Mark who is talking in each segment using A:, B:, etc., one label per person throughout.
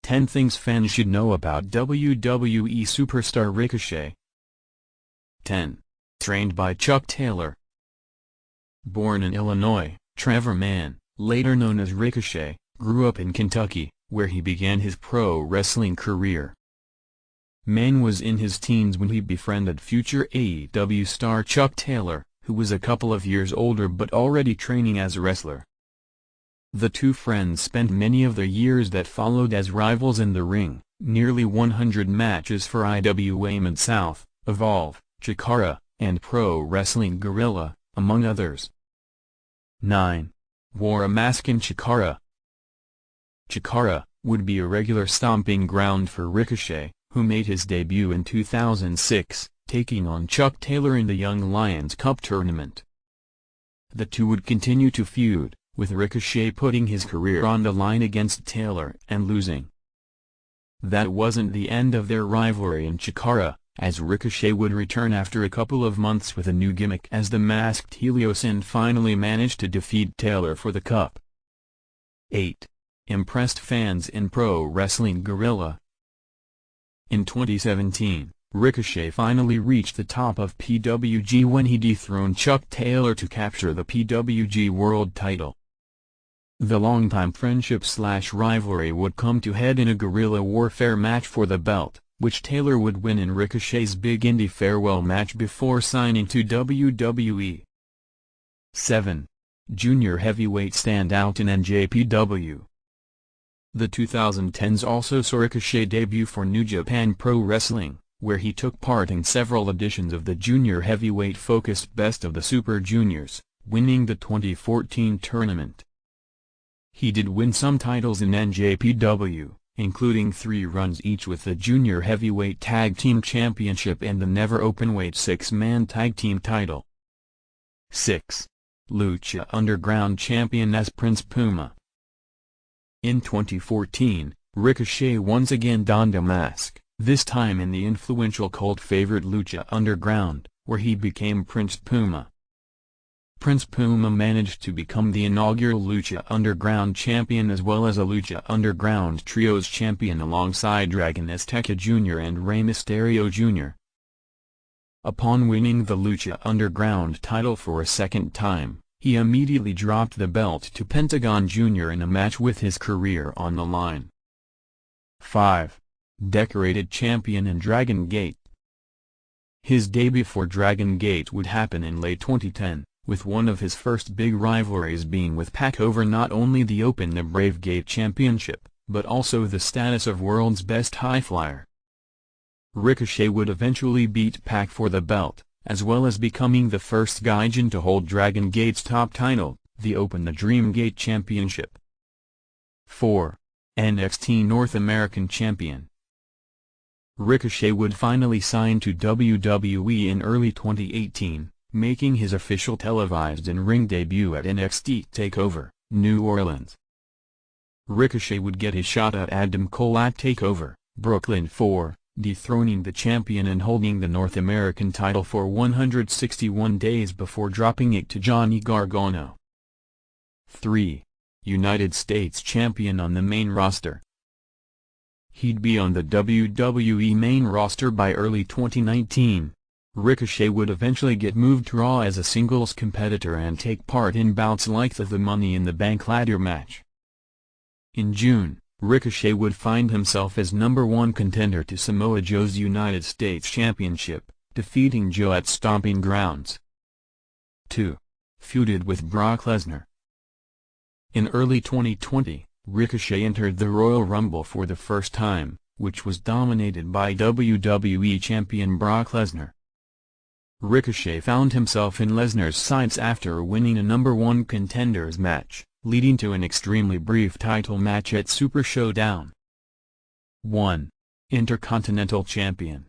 A: 10 Things Fans Should Know About WWE Superstar Ricochet. 10. Trained by Chuck Taylor. Born in Illinois, Trevor Mann, later known as Ricochet, grew up in Kentucky, where he began his pro wrestling career. Mann was in his teens when he befriended future AEW star Chuck Taylor, who was a couple of years older but already training as a wrestler. The two friends spent many of the years that followed as rivals in the ring, nearly 100 matches for IWA Mid-South, Evolve, CHIKARA, and Pro Wrestling Guerrilla, among others. 9. Wore a mask in CHIKARA. CHIKARA would be a regular stomping ground for Ricochet, who made his debut in 2006, taking on Chuck Taylor in the Young Lions Cup tournament. The two would continue to feud, with Ricochet putting his career on the line against Taylor and losing. That wasn't the end of their rivalry in CHIKARA, as Ricochet would return after a couple of months with a new gimmick as the Masked Helios and finally managed to defeat Taylor for the cup. 8. Impressed fans in Pro Wrestling Guerrilla. In 2017, Ricochet finally reached the top of PWG when he dethroned Chuck Taylor to capture the PWG World title. The longtime friendship/rivalry would come to head in a guerrilla warfare match for the belt, which Taylor would win in Ricochet's big indie farewell match before signing to WWE. 7. Junior heavyweight standout in N.J.P.W. The 2010s also saw Ricochet debut for New Japan Pro Wrestling, where he took part in several editions of the junior heavyweight-focused Best of the Super Juniors, winning the 2014 tournament. He did win some titles in N.J.P.W., including 3 runs each with the Junior Heavyweight Tag Team Championship and the Never Openweight 6-man Tag Team title. 6. Lucha Underground Champion as Prince Puma. In 2014, Ricochet once again donned a mask, this time in the influential cult favorite Lucha Underground, where he became Prince Puma. Prince Puma managed to become the inaugural Lucha Underground champion as well as a Lucha Underground Trios champion alongside Dragon Azteca Jr. and Rey Mysterio Jr. Upon winning the Lucha Underground title for a second time, he immediately dropped the belt to Pentagon Jr. in a match with his career on the line. 5. Decorated champion in Dragon Gate. His debut for Dragon Gate would happen in late 2010. With one of his first big rivalries being with Pac over not only the Open the Brave Gate Championship, but also the status of World's Best Highflyer. Ricochet would eventually beat Pac for the belt, as well as becoming the first Gaijin to hold Dragon Gate's top title, the Open the Dream Gate Championship. 4. N.X.T North American Champion. Ricochet would finally sign to WWE in early 2018. Making his official televised in-ring debut at N.X.T TakeOver, New Orleans. Ricochet would get his shot at Adam Cole at TakeOver, Brooklyn 4, dethroning the champion and holding the North American title for 161 days before dropping it to Johnny Gargano. 3. United States Champion on the main roster. He'd be on the WWE main roster by early 2019. Ricochet would eventually get moved to Raw as a singles competitor and take part in bouts like the Money in the Bank ladder match. In June, Ricochet would find himself as #1 contender to Samoa Joe's United States Championship, defeating Joe at Stomping Grounds. 2. Feuded with Brock Lesnar. In early 2020, Ricochet entered the Royal Rumble for the first time, which was dominated by WWE Champion Brock Lesnar. Ricochet found himself in Lesnar's sights after winning a #1 contenders match, leading to an extremely brief title match at Super Showdown. 1. Intercontinental Champion.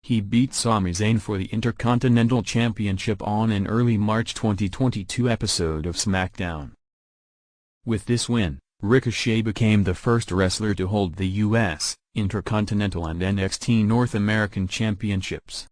A: He beat Sami Zayn for the Intercontinental Championship on an early March 2022 episode of SmackDown. With this win, Ricochet became the first wrestler to hold the U.S., Intercontinental and N.X.T North American Championships.